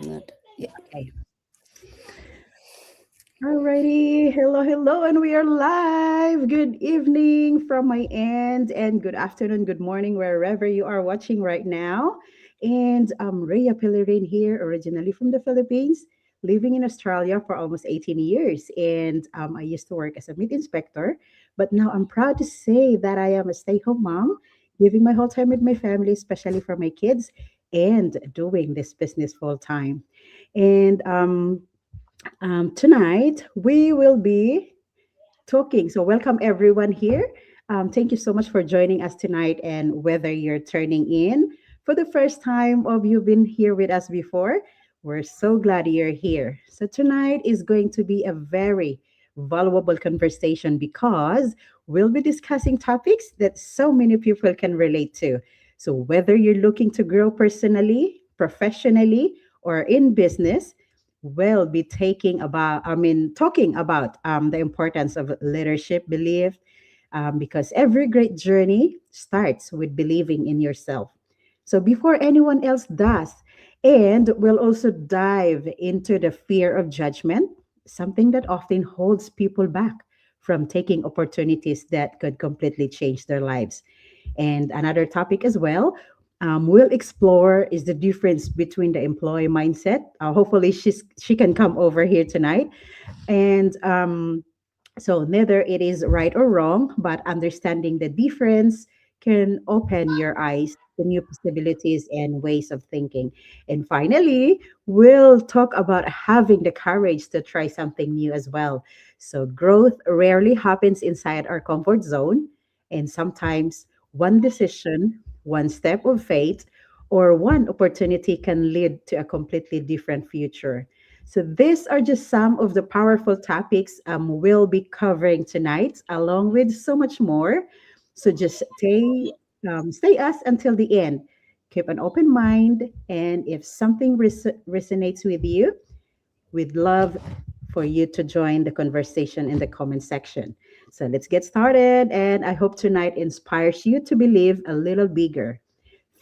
Not, yeah. Okay. Alrighty. Hello, hello, and we are live. Good evening from my end, and good afternoon, good morning, wherever you are watching right now. And I'm Rhea Pellerin here, originally from the Philippines, living in Australia for almost 18 years. And I used to work as a meat inspector, but now I'm proud to say that I am a stay home mom, giving my whole time with my family, especially for my kids, and doing this business full time. And tonight, we will be talking. So, welcome everyone here. Thank you so much for joining us tonight. And whether you're turning in for the first time or you've been here with us before, we're so glad you're here. So, tonight is going to be a very valuable conversation because we'll be discussing topics that so many people can relate to. So, whether you're looking to grow personally, professionally, or in business, will be talking about the importance of leadership belief, because every great journey starts with believing in yourself. So before anyone else does, and we'll also dive into the fear of judgment, something that often holds people back from taking opportunities that could completely change their lives. And another topic as well, we'll explore is the difference between the employee mindset. Hopefully, she can come over here tonight. And so, neither it is right or wrong, but understanding the difference can open your eyes to new possibilities and ways of thinking. And finally, we'll talk about having the courage to try something new as well. So, growth rarely happens inside our comfort zone, and sometimes one decision, one step of faith, or one opportunity can lead to a completely different future. So these are just some of the powerful topics we'll be covering tonight, along with so much more. So just stay us until the end. Keep an open mind, and if something resonates with you, we'd love for you to join the conversation in the comment section. So let's get started, and I hope tonight inspires you to believe a little bigger,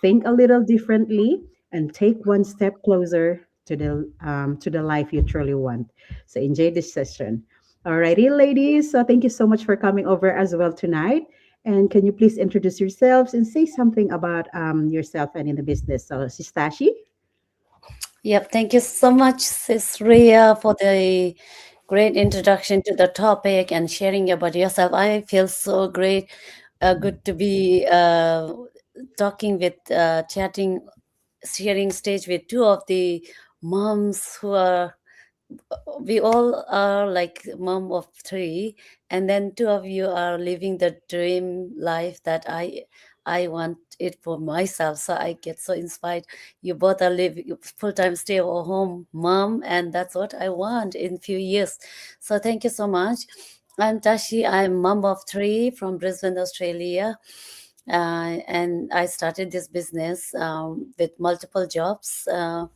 think a little differently, and take one step closer to the life you truly want. So enjoy this session. Alrighty, ladies. So thank you so much for coming over as well tonight. And can you please introduce yourselves and say something about yourself and in the business? So, Sistashi. Yep. Thank you so much, Sis Ria, for the great introduction to the topic and sharing about yourself. I feel so great, good to be talking with, chatting, sharing stage with two of the moms who are, we all are like mom of three, and then two of you are living the dream life that I want it for myself. So I get so inspired. You both are living full-time stay at home mom, and that's what I want in few years. So thank you so much. I'm Tashi. I'm mom of three from Brisbane, Australia. And I started this business with multiple jobs. I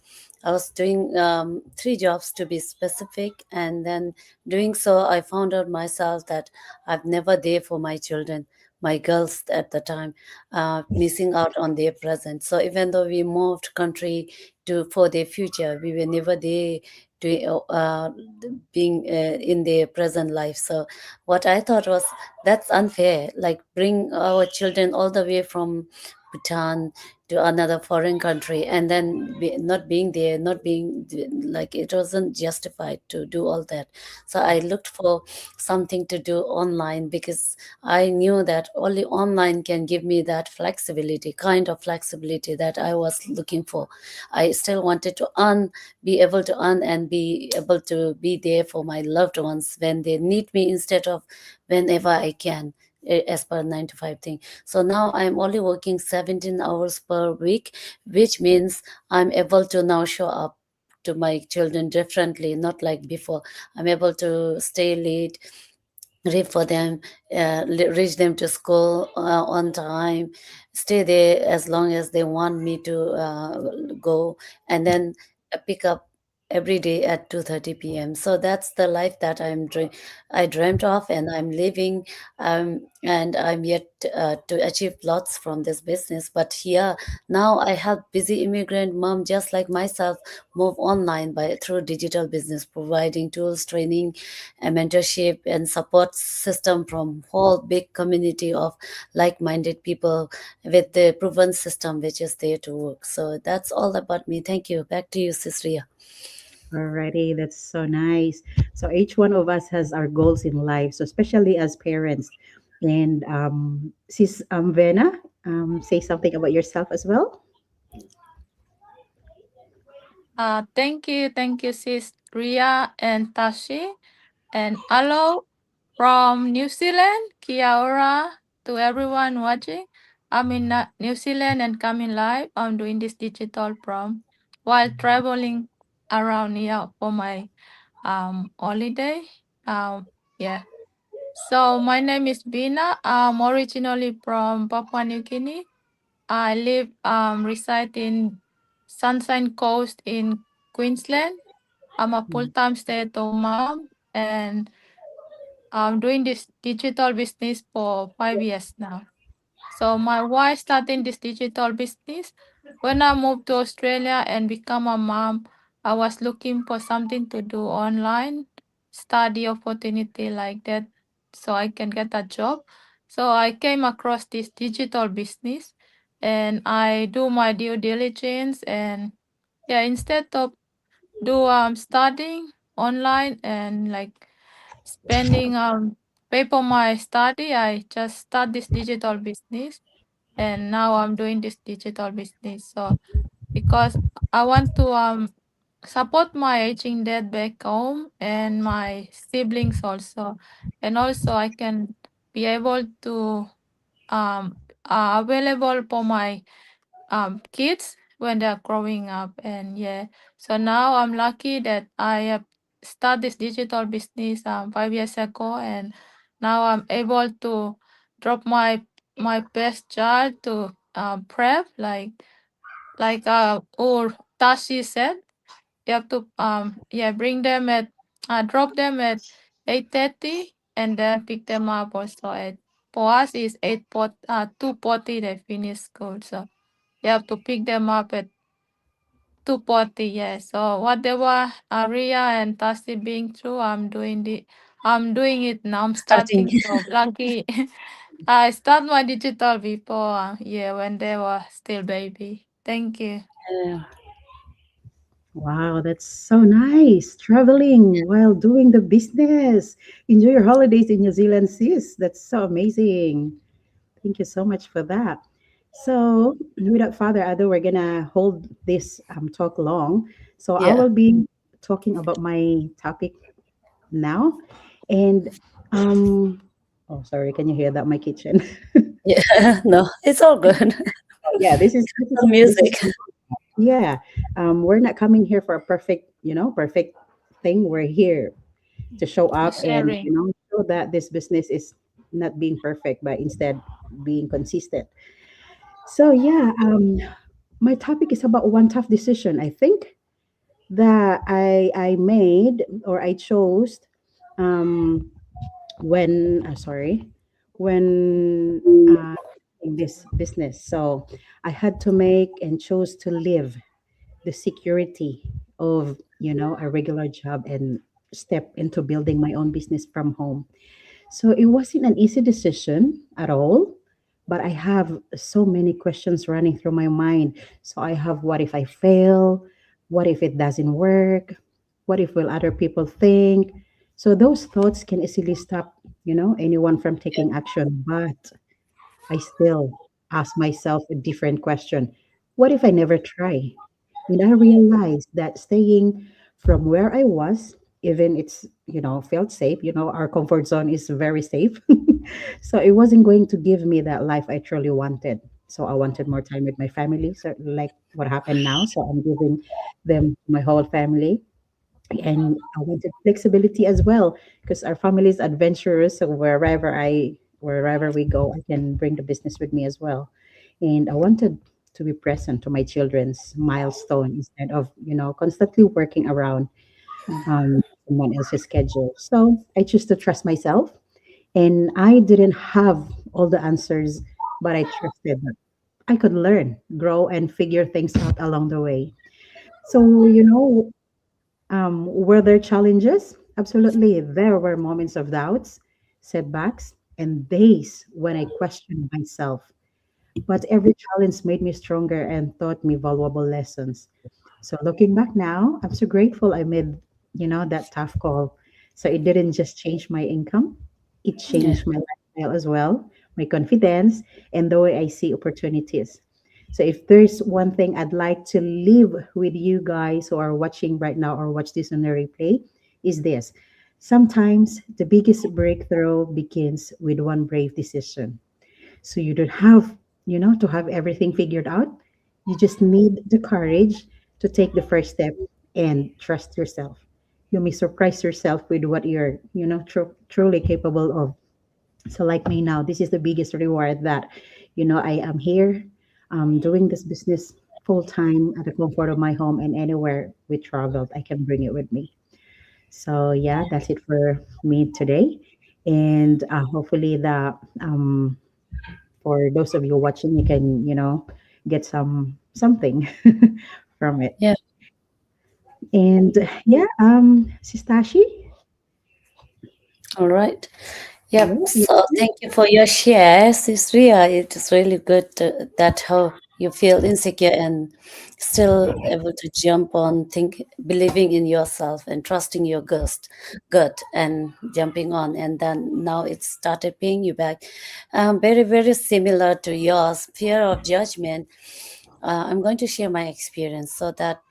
was doing three jobs to be specific, and then doing so, I found out myself that I've never there for my children, my girls at the time, missing out on their present. So even though we moved country to for their future, we were never there to being in their present life. So what I thought was that's unfair. Like bring our children all the way from Bhutan to another foreign country, and then not being there, not being like it wasn't justified to do all that. So I looked for something to do online because I knew that only online can give me that flexibility, kind of flexibility that I was looking for. I still wanted to earn, be able to earn, and be able to be there for my loved ones when they need me instead of whenever I can, as per 9 to 5 thing. So now I'm only working 17 hours per week, which means I'm able to now show up to my children differently, not like before. I'm able to stay late, read for them, reach them to school on time, stay there as long as they want me to go, and then pick up every day at 2:30 p.m. So that's the life that I dreamt of, and I'm living, and I'm yet to achieve lots from this business. But here now I help busy immigrant mom just like myself move online by through digital business, providing tools, training, and mentorship and support system from whole big community of like-minded people with the proven system which is there to work. So that's all about me. Thank you. Back to you, Sis. Alrighty, that's so nice. So each one of us has our goals in life, so especially as parents. And sis Vena, say something about yourself as well. Thank you, sis Ria and Tashi. And hello from New Zealand, Kia ora to everyone watching. I'm in New Zealand and coming live. I'm doing this digital prom while traveling around here for my holiday. Yeah. So my name is Bina. I'm originally from Papua New Guinea. I live reside in Sunshine Coast in Queensland. I'm a Mm. full-time stay-at-home mom and I'm doing this digital business for 5 years now. So my wife starting this digital business. When I moved to Australia and become a mom, I was looking for something to do online, study opportunity like that, so I can get a job. So I came across this digital business, and I do my due diligence, and yeah, instead of do studying online and like spending pay for my study, I just start this digital business, and now I'm doing this digital business. So because I want to support my aging dad back home and my siblings also, and also I can be able to available for my kids when they're growing up. And yeah, so now I'm lucky that I have started this digital business 5 years ago, and now I'm able to drop my best child to prep, like or Tashi said, you have to yeah, bring them at drop them at 8:30 and then pick them up also at, for us is 2:40 they finish school. So you have to pick them up at 2:40. Yeah. So whatever Aria and Tasi being through, I'm doing it now. I'm Starting. starting. So lucky. I start my digital before, yeah, when they were still baby. Thank you. Yeah. Wow, that's so nice. Traveling while doing the business. Enjoy your holidays in New Zealand, sis. That's so amazing. Thank you so much for that. So, without further ado, we're gonna hold this talk long. So, I Yeah. will be talking about my topic now, and um, oh, sorry, can you hear that? My kitchen. Yeah. No, it's all good. Yeah, this is Music. yeah. We're not coming here for a perfect, perfect thing. We're here to show up and Sharing. show that this business is not being perfect, but instead being consistent. So yeah, my topic is about one tough decision. I think that I made or I chose um, when sorry when in this business. So I had to make and chose to live the security of a regular job and step into building my own business from home. So it wasn't an easy decision at all, but I have so many questions running through my mind. So I have, what if I fail? What if it doesn't work? What if will other people think? So those thoughts can easily stop, anyone from taking action. But I still ask myself a different question. What if I never try? And I realized that staying from where I was, even it's, felt safe, our comfort zone is very safe. So it wasn't going to give me that life I truly wanted. So I wanted more time with my family. So like what happened now. So I'm giving them my whole family. And I wanted flexibility as well because our family is adventurous. So wherever we go, I can bring the business with me as well. And I wanted to be present to my children's milestone instead of, constantly working around someone else's schedule. So I choose to trust myself. And I didn't have all the answers, but I trusted that I could learn, grow, and figure things out along the way. So, were there challenges? Absolutely. There were moments of doubts, setbacks, and days when I questioned myself. But every challenge made me stronger and taught me valuable lessons. So looking back now, I'm so grateful I made, that tough call. So it didn't just change my income, it Yeah. changed my lifestyle as well, my confidence, and the way I see opportunities. So if there's one thing I'd like to leave with you guys who are watching right now or watch this on the replay, is this. Sometimes the biggest breakthrough begins with one brave decision. So you don't have, to have everything figured out. You just need the courage to take the first step and trust yourself. You may surprise yourself with what you're, truly capable of. So, like me now, this is the biggest reward that, I am here doing this business full time at the comfort of my home, and anywhere we traveled, I can bring it with me. So, yeah, that's it for me today. And hopefully, for those of you watching, you can, get something from it. Yeah. And yeah, Sistashi, All right. yeah, Yep. So thank you for your share, Ria. It is really good that how you feel insecure and still able to jump on, think, believing in yourself and trusting your gut and jumping on. And then now it started paying you back. Very, very similar to yours, fear of judgment. I'm going to share my experience so that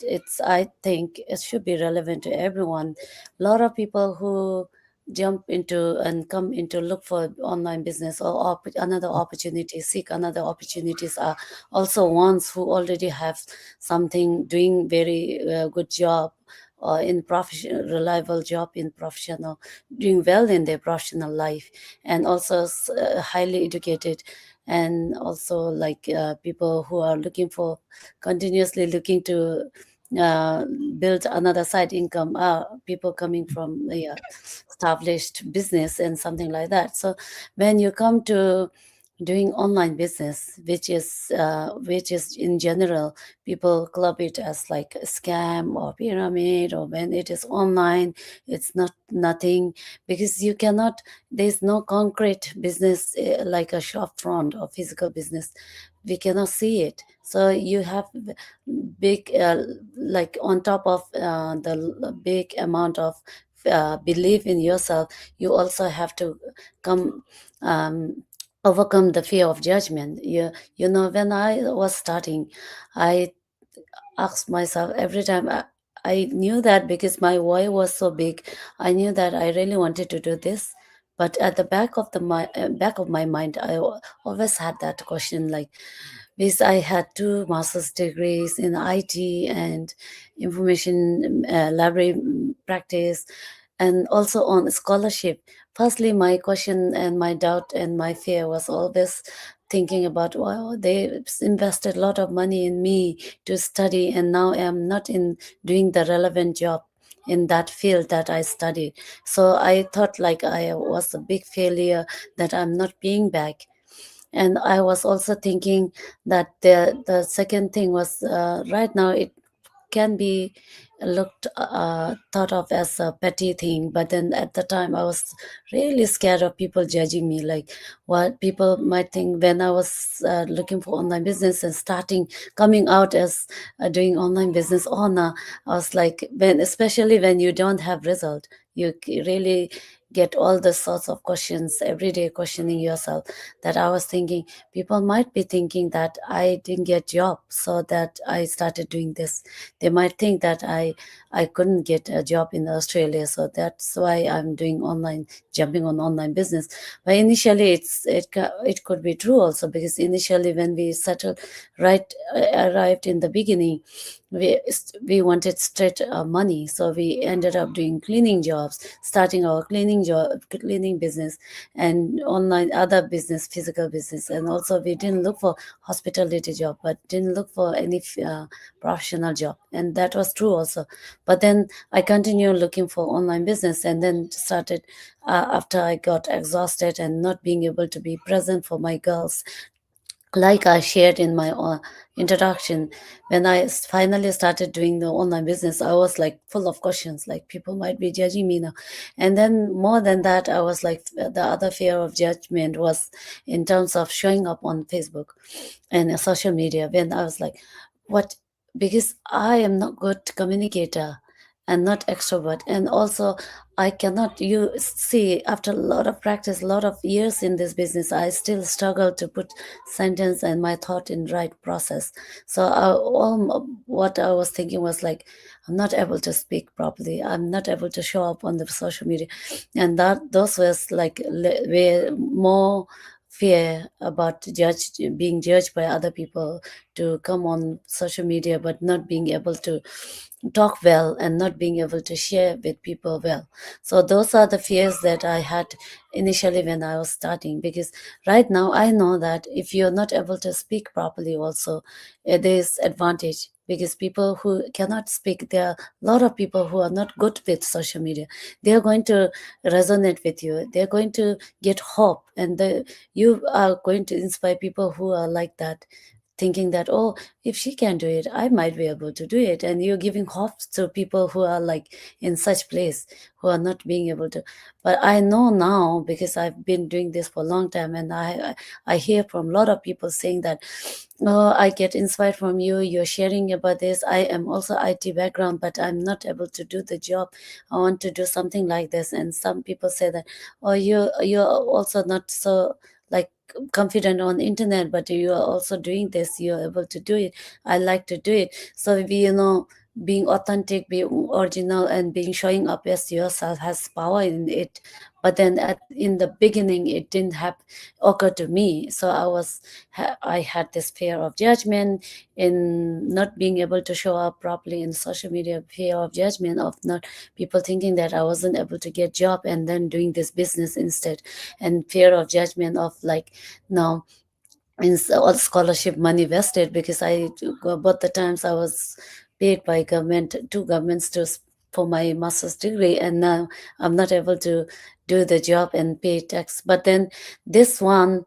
I think it should be relevant to everyone. A lot of people who jump into and come into look for online business or another opportunity, seek another opportunities are also ones who already have something doing very good job or in profession reliable job in professional doing well in their professional life and also highly educated and also like people who are looking for continuously looking to uh, build another side income people coming from established business and something like that. So when you come to doing online business, which is in general people club it as like a scam or pyramid, or when it is online it's not nothing, because you cannot, there's no concrete business like a shop front or physical business, we cannot see it. So you have big like on top of the big amount of belief in yourself, you also have to come overcome the fear of judgment. You know, when I was starting, I asked myself every time. I knew that because my why was so big, I knew that I really wanted to do this. But at the back of my mind, always had that question, like, because I had two master's degrees in IT and information library practice, and also on scholarship. Firstly, my question and my doubt and my fear was always thinking about, wow, they invested a lot of money in me to study, and now I'm not in doing the relevant job in that field that I studied. So I thought like I was a big failure, that I'm not paying back. And I was also thinking that the second thing was right now it can be looked thought of as a petty thing, but then at the time I was really scared of people judging me, like what people might think when I was looking for online business and starting coming out as doing online business owner. I was like, when especially when you don't have result, you really get all the sorts of questions every day, questioning yourself, that I was thinking people might be thinking that I didn't get job, so that I started doing this. They might think that I couldn't get a job in Australia, so that's why I'm doing online, jumping on online business. But initially it could be true also, because initially when we settled, right, arrived in the beginning, we wanted straight money, so we ended up doing cleaning jobs, starting our cleaning business, and online other business, physical business. And also we didn't look for hospitality job, but didn't look for any professional job, and that was true also. But then I continued looking for online business, and then started after I got exhausted and not being able to be present for my girls, like I shared in my introduction. When I finally started doing the online business, I was like full of questions, like people might be judging me now. And then more than that, I was like, the other fear of judgment was in terms of showing up on Facebook and social media. When I was like, what? Because I am not good communicator and not extrovert, and also I cannot, you see, after a lot of practice, a lot of years in this business, I still struggle to put sentence and my thought in right process. So what I was thinking was like, I'm not able to speak properly, I'm not able to show up on the social media. And that those was like were more fear about being judged by other people, to come on social media but not being able to talk well and not being able to share with people well. So those are the fears that I had initially when I was starting. Because right now I know that if you're not able to speak properly also, there's advantage, because people who cannot speak, there are a lot of people who are not good with social media. They are going to resonate with you, they're going to get hope, and you are going to inspire people who are like that, thinking that, oh, if she can do it, I might be able to do it. And you're giving hope to people who are like in such place, who are not being able to. But I know now, because I've been doing this for a long time, and I hear from a lot of people saying that, oh, I get inspired from you, you're sharing about this. I am also IT background, but I'm not able to do the job. I want to do something like this. And some people say that, oh, you're also not so like confident on internet, but you are also doing this, you're able to do it. I like to do it. So we, being authentic, being original, and being showing up as yourself has power in it. But then in the beginning it didn't have occur to me. So I had this fear of judgment in not being able to show up properly in social media, fear of judgment of not people thinking that I wasn't able to get job and then doing this business instead, and fear of judgment of like, no, means all scholarship money vested, because both the times I was paid by government, two governments for my master's degree, and now I'm not able to do the job and pay tax. But then this one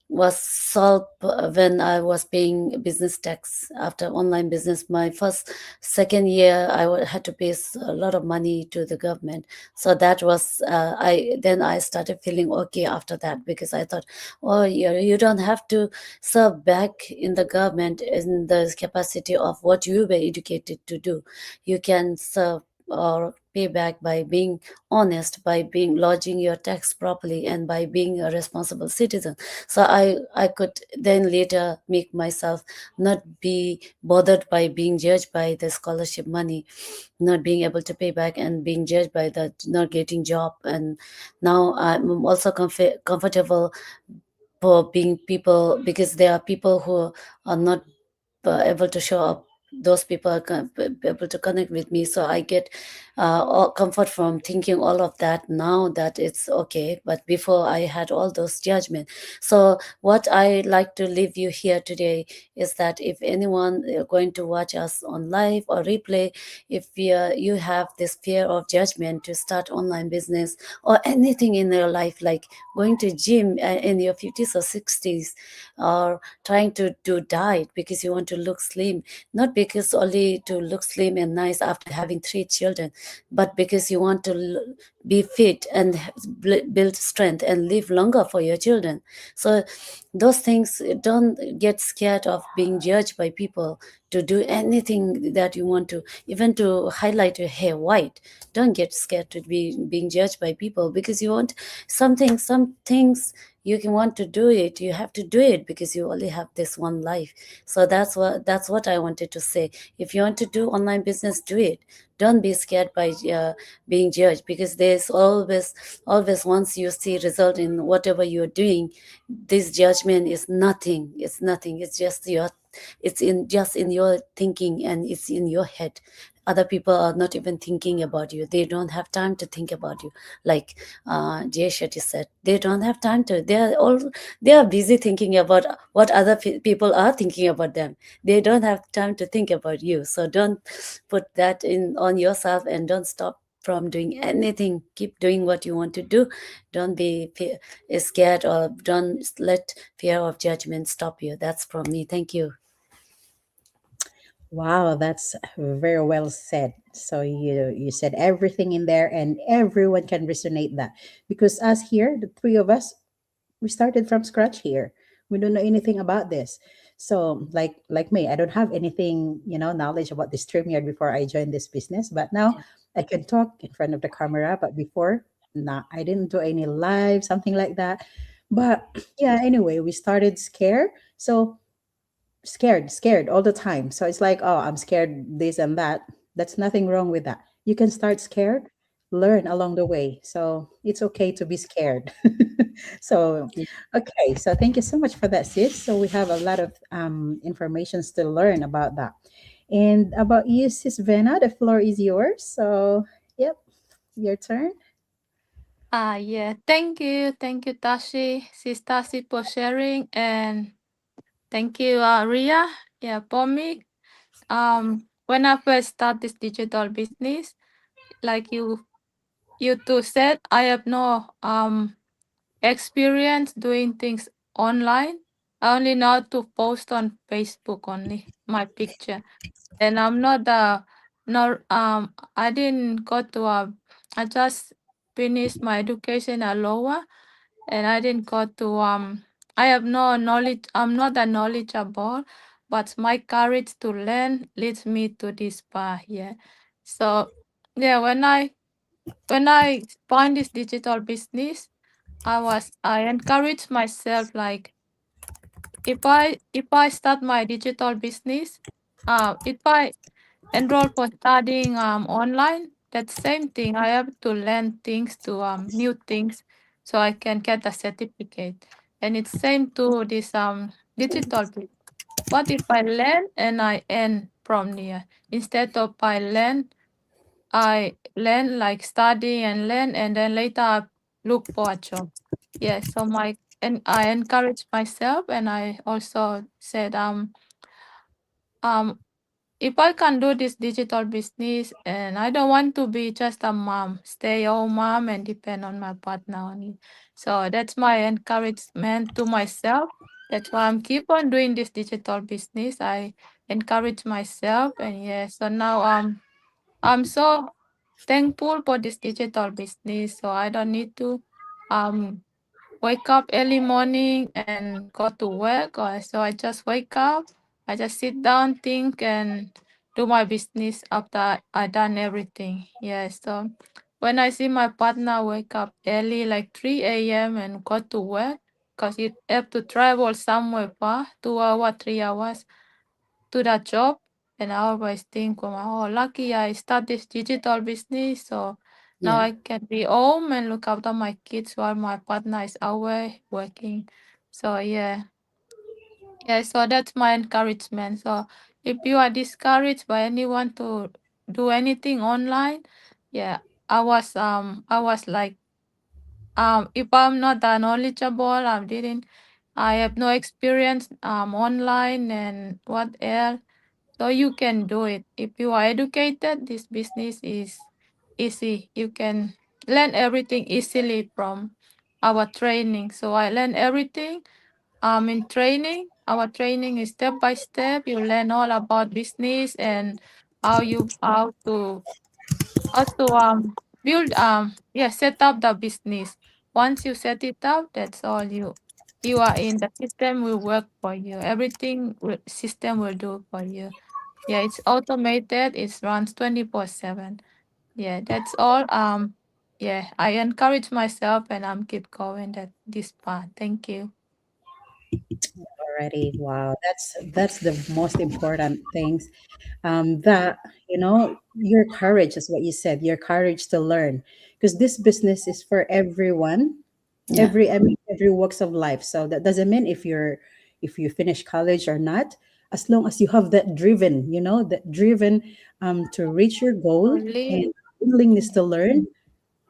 was solved when I was paying business tax after online business. My first second year had to pay a lot of money to the government. So that was I started feeling okay after that, because I thought, oh, you don't have to serve back in the government in the capacity of what you were educated to do. You can serve or pay back by being honest, by being lodging your tax properly, and by being a responsible citizen. So I could then later make myself not be bothered by being judged by the scholarship money, not being able to pay back, and being judged by that not getting job. And now I'm also comfortable for being people, because there are people who are not able to show up. Those people are able to connect with me, so I get all comfort from thinking all of that now, that it's okay. But before, I had all those judgment. So what I like to leave you here today is that if anyone going to watch us on live or replay, if you have this fear of judgment to start online business or anything in your life, like going to gym in your 50s or 60s, or trying to do diet because you want to look slim, not because only to look slim and nice after having 3 children, but because you want to be fit and build strength and live longer for your children. So those things, don't get scared of being judged by people to do anything that you want to, even to highlight your hair white. Don't get scared to be being judged by people, because you want some things you can want to do it, you have to do it, because you only have this one life. So that's what I wanted to say. If you want to do online business, do it. Don't be scared by being judged, because there's always once you see result in whatever you're doing, this judgment is nothing. It's nothing. It's just your, it's in just in your thinking, and it's in your head. Other people are not even thinking about you. They don't have time to think about you. Like Jay Shetty said, they don't have time to. They are busy thinking about what other people are thinking about them. They don't have time to think about you. So don't put that in on yourself, and don't stop from doing anything. Keep doing what you want to do. Don't be scared, or don't let fear of judgment stop you. That's from me. Thank you. Wow, that's very well said. So you said everything in there, and everyone can resonate that, because us here, the three of us, we started from scratch here. We don't know anything about this. So like me, I don't have anything, knowledge about this StreamYard before I joined this business. But now I can talk in front of the camera. But before, nah, I didn't do any live, something like that. But yeah, anyway, we started scared. So scared all the time. So it's like, oh, I'm scared this and that. That's nothing wrong with that. You can start scared, learn along the way. So it's okay to be scared. So okay, so thank you so much for that, sis. So we have a lot of informations to learn about that. And about you, sis Vena, the floor is yours. So yep, your turn. Yeah. Thank you, Tashi, Sis Tashi, for sharing, and thank you, Ria. Yeah, for me, when I first start this digital business, like you two said, I have no experience doing things online. I only know how to post on Facebook only my picture, and I'm not no I didn't go to a I just finished my education at lower, and I didn't go to I have no knowledge. I'm not that knowledgeable, but my courage to learn leads me to this path. Yeah, so yeah, when I find this digital business, I encourage myself, like, if I start my digital business, if I enroll for studying online, that same thing. I have to learn things to new things so I can get a certificate. And it's same to this digital book. What if I learn and I earn from there? Instead of I learn, like, study and learn, and then later I look for a job. Yeah, so and I encourage myself, and I also said um if I can do this digital business, and I don't want to be just a mom, stay home mom and depend on my partner only. So that's my encouragement to myself. That's why I'm keep on doing this digital business. I encourage myself, and yeah, so now I'm so thankful for this digital business. So I don't need to um wake up early morning and go to work, or so I just wake up, I just sit down, think, and do my business after I done everything. Yeah, so when I see my partner wake up early, like 3 a.m., and go to work, because you have to travel somewhere far, 2 hours, 3 hours to that job. And I always think, oh, lucky I start this digital business. So now Yeah. I can be home and look after my kids while my partner is away working. So yeah. Yeah, so that's my encouragement. So if you are discouraged by anyone to do anything online, yeah, I was like, if I'm not that knowledgeable, I have no experience online, and what else. So you can do it. If you are educated, this business is easy. You can learn everything easily from our training. So I learn everything in training. Our training is step by step. You learn all about business, and how to build set up the business. Once you set it up, that's all. You are in, the system will work for you. Everything system will do for you. Yeah, it's automated. It runs 24/7. Yeah, that's all. yeah, I encourage myself and I'm keep going at this path. Thank you. Already, wow, that's the most important things. That your courage is what you said. Your courage to learn, because this business is for everyone, Yeah. I mean every walks of life. So that doesn't mean if you finish college or not. As long as you have that driven, that driven to reach your goal Only, and willingness to learn,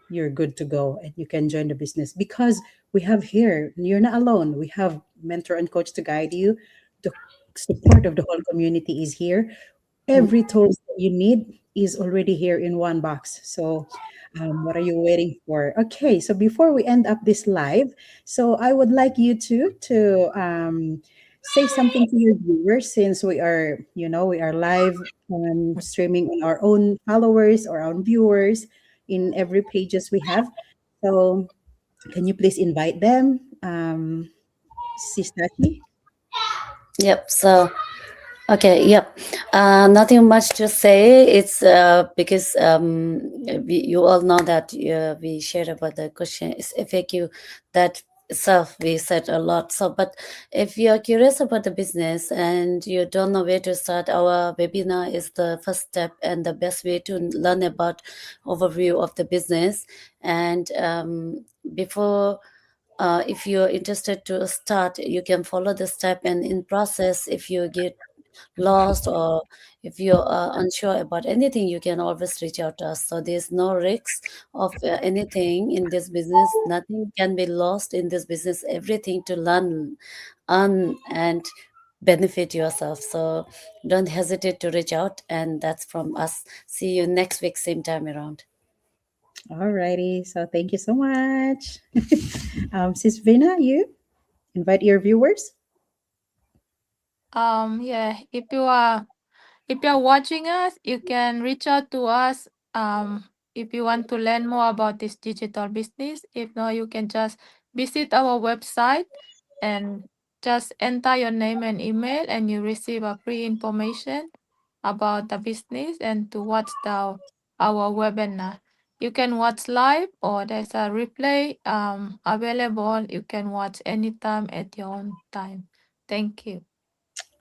you're good to go and you can join the business, because we have here, you're not alone. We have mentor and coach to guide you. The support of the whole community is here. Mm. Every tools that you need is already here in one box. So what are you waiting for? Okay, so before we end up this live, so I would like you to say something to your viewers, since we are live streaming on our own followers or our own viewers in every pages we have. So can you please invite them, Sistachi? Yep. So okay, yep. Nothing much to say. It's because you all know that we shared about the question is FAQ, that itself we said a lot. So, but if you're curious about the business and you don't know where to start, our webinar is the first step and the best way to learn about overview of the business. And before if you're interested to start, you can follow the step, and in process if you get lost or if you're unsure about anything, you can always reach out to us. So there's no risk of anything in this business. Nothing can be lost in this business. Everything to learn, earn, and benefit yourself. So don't hesitate to reach out, and that's from us. See you next week, same time around. Alrighty, so thank you so much. Sis Vina, you invite your viewers. yeah, if you're watching us, you can reach out to us. If you want to learn more about this digital business, if not, you can just visit our website and just enter your name and email, and you receive a free information about the business and to watch our webinar. You can watch live or there's a replay available. You can watch anytime at your own time. Thank you.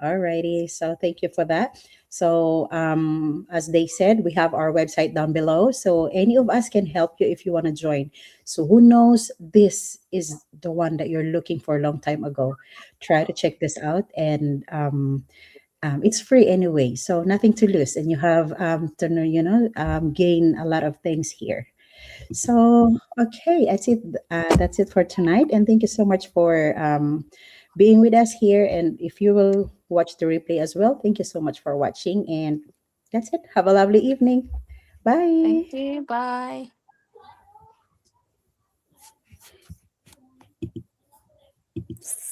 Alrighty, so thank you for that. So, as they said, we have our website down below. So, any of us can help you if you want to join. So, who knows, this is the one that you're looking for a long time ago. Try to check this out, and it's free anyway. So, nothing to lose, and you have to know, gain a lot of things here. So, okay, that's it. That's it for tonight. And thank you so much for being with us here. And if you will watch the replay as well, thank you so much for watching. And that's it. Have a lovely evening. Thank Bye. you. Bye. So